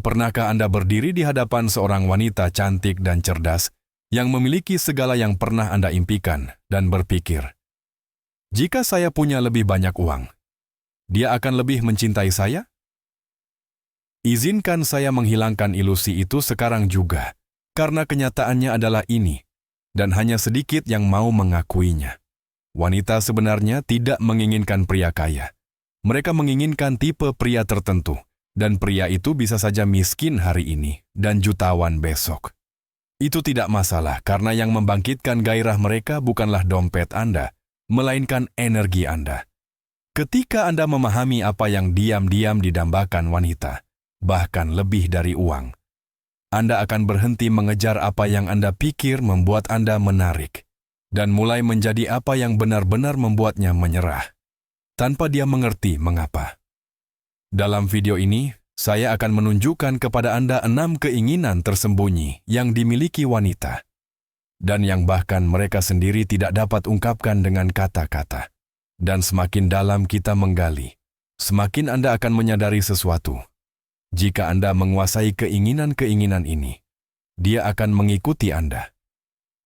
Pernahkah Anda berdiri di hadapan seorang wanita cantik dan cerdas yang memiliki segala yang pernah Anda impikan dan berpikir, jika saya punya lebih banyak uang, dia akan lebih mencintai saya? Izinkan saya menghilangkan ilusi itu sekarang juga, karena kenyataannya adalah ini, dan hanya sedikit yang mau mengakuinya. Wanita sebenarnya tidak menginginkan pria kaya. Mereka menginginkan tipe pria tertentu, dan pria itu bisa saja miskin hari ini dan jutawan besok. Itu tidak masalah karena yang membangkitkan gairah mereka bukanlah dompet Anda, melainkan energi Anda. Ketika Anda memahami apa yang diam-diam didambakan wanita, bahkan lebih dari uang, Anda akan berhenti mengejar apa yang Anda pikir membuat Anda menarik, dan mulai menjadi apa yang benar-benar membuatnya menyerah, tanpa dia mengerti mengapa. Dalam video ini, saya akan menunjukkan kepada Anda 6 keinginan tersembunyi yang dimiliki wanita, dan yang bahkan mereka sendiri tidak dapat ungkapkan dengan kata-kata. Dan semakin dalam kita menggali, semakin Anda akan menyadari sesuatu. Jika Anda menguasai keinginan-keinginan ini, dia akan mengikuti Anda.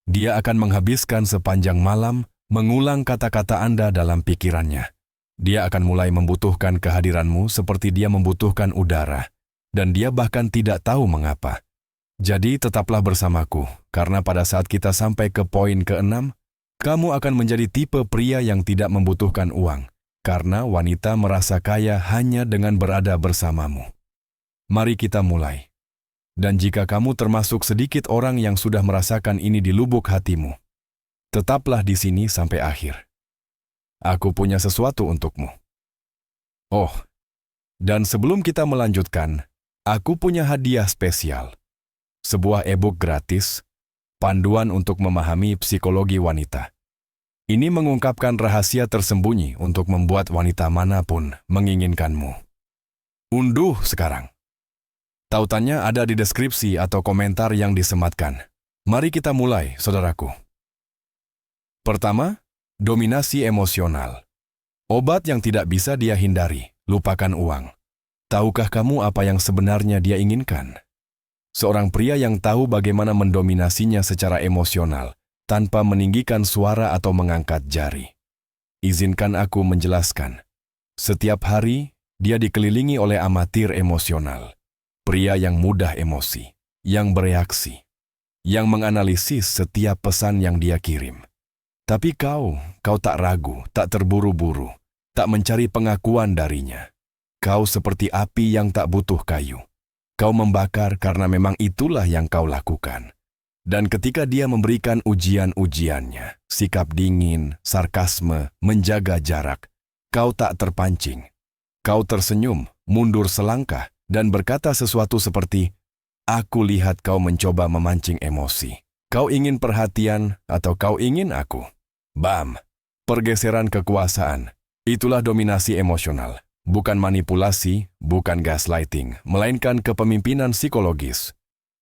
Dia akan menghabiskan sepanjang malam mengulang kata-kata Anda dalam pikirannya. Dia akan mulai membutuhkan kehadiranmu seperti dia membutuhkan udara, dan dia bahkan tidak tahu mengapa. Jadi tetaplah bersamaku, karena pada saat kita sampai ke poin ke-6, kamu akan menjadi tipe pria yang tidak membutuhkan uang, karena wanita merasa kaya hanya dengan berada bersamamu. Mari kita mulai. Dan jika kamu termasuk sedikit orang yang sudah merasakan ini di lubuk hatimu, tetaplah di sini sampai akhir. Aku punya sesuatu untukmu. Oh, dan sebelum kita melanjutkan, aku punya hadiah spesial. Sebuah e-book gratis, panduan untuk memahami psikologi wanita. Ini mengungkapkan rahasia tersembunyi untuk membuat wanita manapun menginginkanmu. Unduh sekarang. Tautannya ada di deskripsi atau komentar yang disematkan. Mari kita mulai, saudaraku. Pertama, dominasi emosional. Obat yang tidak bisa dia hindari, lupakan uang. Tahukah kamu apa yang sebenarnya dia inginkan? Seorang pria yang tahu bagaimana mendominasinya secara emosional, tanpa meninggikan suara atau mengangkat jari. Izinkan aku menjelaskan. Setiap hari, dia dikelilingi oleh amatir emosional. Pria yang mudah emosi, yang bereaksi, yang menganalisis setiap pesan yang dia kirim. Tapi kau tak ragu, tak terburu-buru, tak mencari pengakuan darinya. Kau seperti api yang tak butuh kayu. Kau membakar karena memang itulah yang kau lakukan. Dan ketika dia memberikan ujian-ujiannya, sikap dingin, sarkasme, menjaga jarak, kau tak terpancing. Kau tersenyum, mundur selangkah, dan berkata sesuatu seperti, "Aku lihat kau mencoba memancing emosi. Kau ingin perhatian atau kau ingin aku?" Bam! Pergeseran kekuasaan. Itulah dominasi emosional. Bukan manipulasi, bukan gaslighting, melainkan kepemimpinan psikologis.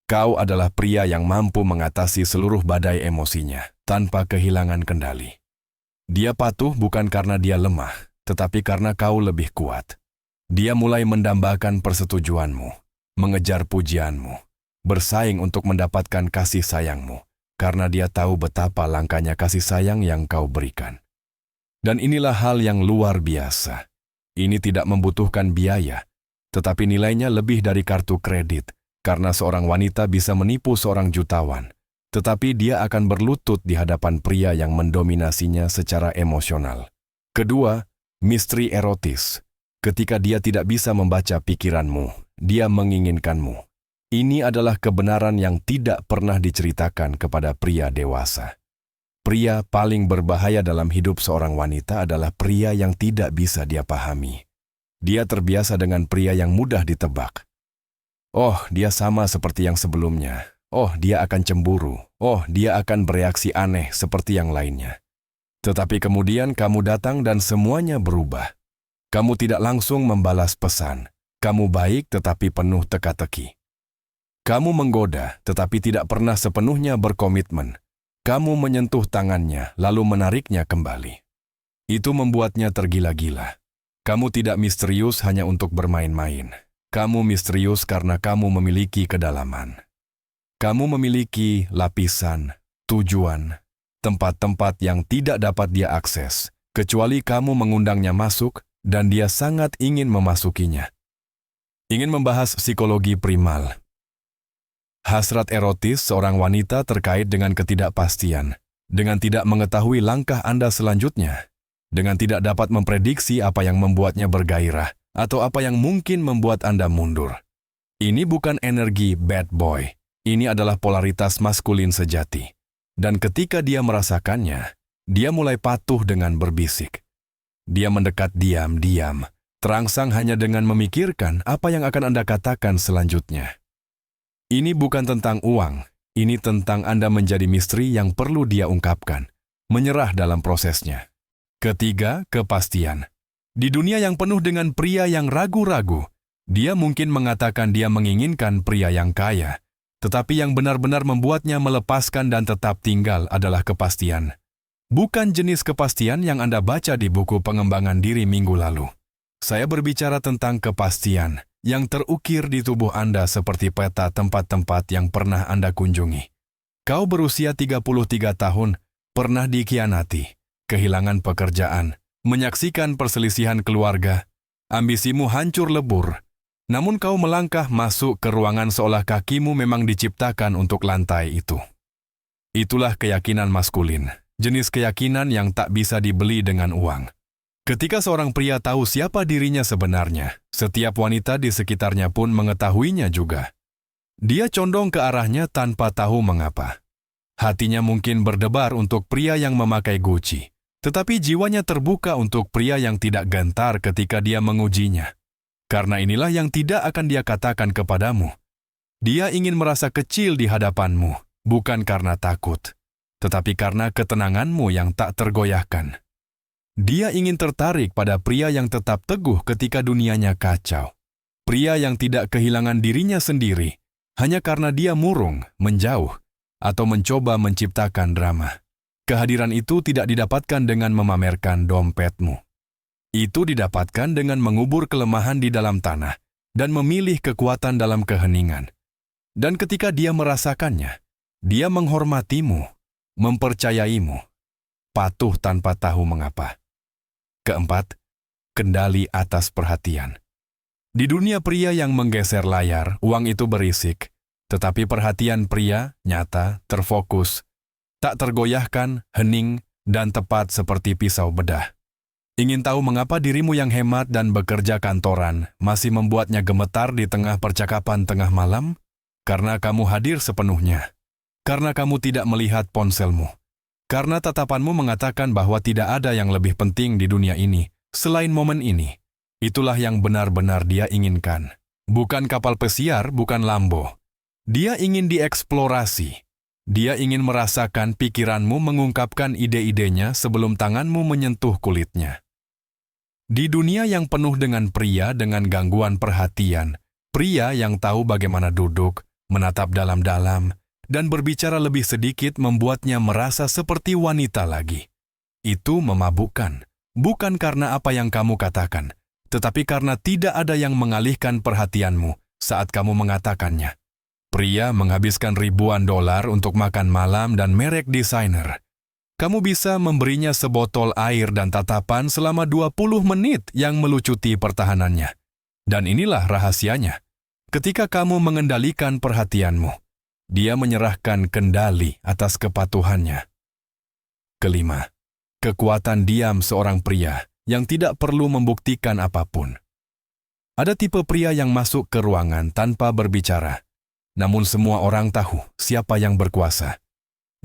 Kau adalah pria yang mampu mengatasi seluruh badai emosinya, tanpa kehilangan kendali. Dia patuh bukan karena dia lemah, tetapi karena kau lebih kuat. Dia mulai mendambakan persetujuanmu, mengejar pujianmu, bersaing untuk mendapatkan kasih sayangmu, karena dia tahu betapa langkanya kasih sayang yang kau berikan. Dan inilah hal yang luar biasa. Ini tidak membutuhkan biaya, tetapi nilainya lebih dari kartu kredit, karena seorang wanita bisa menipu seorang jutawan, tetapi dia akan berlutut di hadapan pria yang mendominasinya secara emosional. Kedua, misteri erotis. Ketika dia tidak bisa membaca pikiranmu, dia menginginkanmu. Ini adalah kebenaran yang tidak pernah diceritakan kepada pria dewasa. Pria paling berbahaya dalam hidup seorang wanita adalah pria yang tidak bisa dia pahami. Dia terbiasa dengan pria yang mudah ditebak. Oh, dia sama seperti yang sebelumnya. Oh, dia akan cemburu. Oh, dia akan bereaksi aneh seperti yang lainnya. Tetapi kemudian kamu datang dan semuanya berubah. Kamu tidak langsung membalas pesan. Kamu baik tetapi penuh teka-teki. Kamu menggoda, tetapi tidak pernah sepenuhnya berkomitmen. Kamu menyentuh tangannya, lalu menariknya kembali. Itu membuatnya tergila-gila. Kamu tidak misterius hanya untuk bermain-main. Kamu misterius karena kamu memiliki kedalaman. Kamu memiliki lapisan, tujuan, tempat-tempat yang tidak dapat dia akses, kecuali kamu mengundangnya masuk dan dia sangat ingin memasukinya. Ingin membahas psikologi primal. Hasrat erotis seorang wanita terkait dengan ketidakpastian, dengan tidak mengetahui langkah Anda selanjutnya, dengan tidak dapat memprediksi apa yang membuatnya bergairah, atau apa yang mungkin membuat Anda mundur. Ini bukan energi bad boy. Ini adalah polaritas maskulin sejati. Dan ketika dia merasakannya, dia mulai patuh dengan berbisik. Dia mendekat diam-diam, terangsang hanya dengan memikirkan apa yang akan Anda katakan selanjutnya. Ini bukan tentang uang, ini tentang Anda menjadi misteri yang perlu dia ungkapkan, menyerah dalam prosesnya. Ketiga, kepastian. Di dunia yang penuh dengan pria yang ragu-ragu, dia mungkin mengatakan dia menginginkan pria yang kaya, tetapi yang benar-benar membuatnya melepaskan dan tetap tinggal adalah kepastian. Bukan jenis kepastian yang Anda baca di buku pengembangan diri minggu lalu. Saya berbicara tentang kepastian yang terukir di tubuh Anda seperti peta tempat-tempat yang pernah Anda kunjungi. Kau berusia 33 tahun, pernah dikhianati, kehilangan pekerjaan, menyaksikan perselisihan keluarga, ambisimu hancur lebur. Namun kau melangkah masuk ke ruangan seolah kakimu memang diciptakan untuk lantai itu. Itulah keyakinan maskulin, jenis keyakinan yang tak bisa dibeli dengan uang. Ketika seorang pria tahu siapa dirinya sebenarnya, setiap wanita di sekitarnya pun mengetahuinya juga. Dia condong ke arahnya tanpa tahu mengapa. Hatinya mungkin berdebar untuk pria yang memakai Gucci, tetapi jiwanya terbuka untuk pria yang tidak gentar ketika dia mengujinya. Karena inilah yang tidak akan dia katakan kepadamu. Dia ingin merasa kecil di hadapanmu, bukan karena takut, tetapi karena ketenanganmu yang tak tergoyahkan. Dia ingin tertarik pada pria yang tetap teguh ketika dunianya kacau. Pria yang tidak kehilangan dirinya sendiri, hanya karena dia murung, menjauh, atau mencoba menciptakan drama. Kehadiran itu tidak didapatkan dengan memamerkan dompetmu. Itu didapatkan dengan mengubur kelemahan di dalam tanah dan memilih kekuatan dalam keheningan. Dan ketika dia merasakannya, dia menghormatimu, mempercayaimu, patuh tanpa tahu mengapa. Keempat, kendali atas perhatian. Di dunia pria yang menggeser layar, uang itu berisik, tetapi perhatian pria nyata, terfokus, tak tergoyahkan, hening, dan tepat seperti pisau bedah. Ingin tahu mengapa dirimu yang hemat dan bekerja kantoran masih membuatnya gemetar di tengah percakapan tengah malam? Karena kamu hadir sepenuhnya. Karena kamu tidak melihat ponselmu. Karena tatapanmu mengatakan bahwa tidak ada yang lebih penting di dunia ini selain momen ini. Itulah yang benar-benar dia inginkan. Bukan kapal pesiar, bukan Lambo. Dia ingin dieksplorasi. Dia ingin merasakan pikiranmu mengungkapkan ide-idenya sebelum tanganmu menyentuh kulitnya. Di dunia yang penuh dengan pria dengan gangguan perhatian, pria yang tahu bagaimana duduk, menatap dalam-dalam, dan berbicara lebih sedikit membuatnya merasa seperti wanita lagi. Itu memabukkan, bukan karena apa yang kamu katakan, tetapi karena tidak ada yang mengalihkan perhatianmu saat kamu mengatakannya. Pria menghabiskan ribuan dolar untuk makan malam dan merek desainer. Kamu bisa memberinya sebotol air dan tatapan selama 20 menit yang melucuti pertahanannya. Dan inilah rahasianya. Ketika kamu mengendalikan perhatianmu, dia menyerahkan kendali atas kepatuhannya. Kelima, kekuatan diam seorang pria yang tidak perlu membuktikan apapun. Ada tipe pria yang masuk ke ruangan tanpa berbicara, namun semua orang tahu siapa yang berkuasa.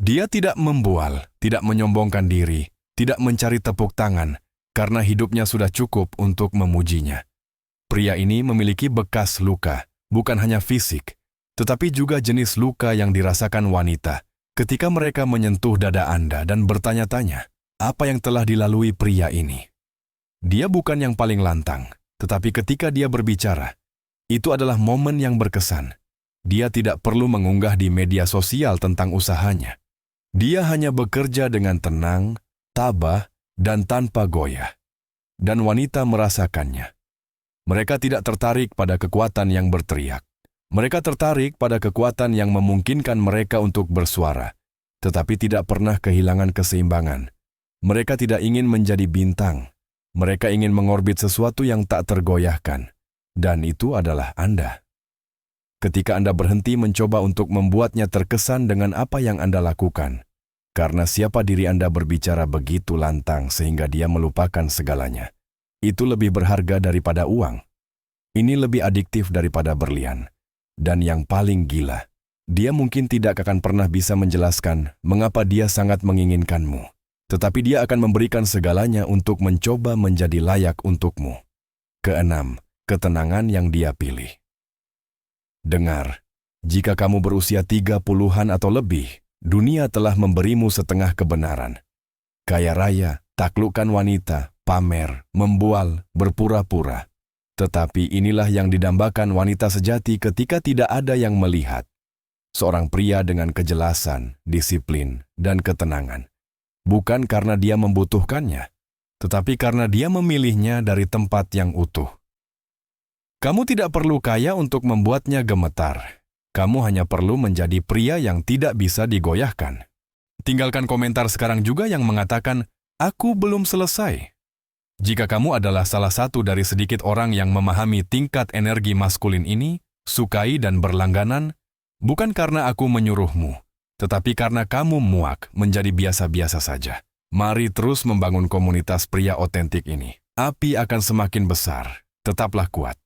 Dia tidak membual, tidak menyombongkan diri, tidak mencari tepuk tangan, karena hidupnya sudah cukup untuk memujinya. Pria ini memiliki bekas luka, bukan hanya fisik, tetapi juga jenis luka yang dirasakan wanita ketika mereka menyentuh dada Anda dan bertanya-tanya, apa yang telah dilalui pria ini? Dia bukan yang paling lantang, tetapi ketika dia berbicara, itu adalah momen yang berkesan. Dia tidak perlu mengunggah di media sosial tentang usahanya. Dia hanya bekerja dengan tenang, tabah, dan tanpa goyah. Dan wanita merasakannya. Mereka tidak tertarik pada kekuatan yang berteriak. Mereka tertarik pada kekuatan yang memungkinkan mereka untuk bersuara, tetapi tidak pernah kehilangan keseimbangan. Mereka tidak ingin menjadi bintang. Mereka ingin mengorbit sesuatu yang tak tergoyahkan. Dan itu adalah Anda. Ketika Anda berhenti mencoba untuk membuatnya terkesan dengan apa yang Anda lakukan, karena siapa diri Anda berbicara begitu lantang sehingga dia melupakan segalanya. Itu lebih berharga daripada uang. Ini lebih adiktif daripada berlian. Dan yang paling gila, dia mungkin tidak akan pernah bisa menjelaskan mengapa dia sangat menginginkanmu. Tetapi dia akan memberikan segalanya untuk mencoba menjadi layak untukmu. Keenam, ketenangan yang dia pilih. Dengar, jika kamu berusia 30-an atau lebih, dunia telah memberimu setengah kebenaran. Kaya raya, taklukkan wanita, pamer, membual, berpura-pura. Tetapi inilah yang didambakan wanita sejati ketika tidak ada yang melihat. Seorang pria dengan kejelasan, disiplin, dan ketenangan. Bukan karena dia membutuhkannya, tetapi karena dia memilihnya dari tempat yang utuh. Kamu tidak perlu kaya untuk membuatnya gemetar. Kamu hanya perlu menjadi pria yang tidak bisa digoyahkan. Tinggalkan komentar sekarang juga yang mengatakan, "Aku belum selesai." Jika kamu adalah salah satu dari sedikit orang yang memahami tingkat energi maskulin ini, sukai dan berlangganan, bukan karena aku menyuruhmu, tetapi karena kamu muak menjadi biasa-biasa saja. Mari terus membangun komunitas pria otentik ini. Api akan semakin besar. Tetaplah kuat.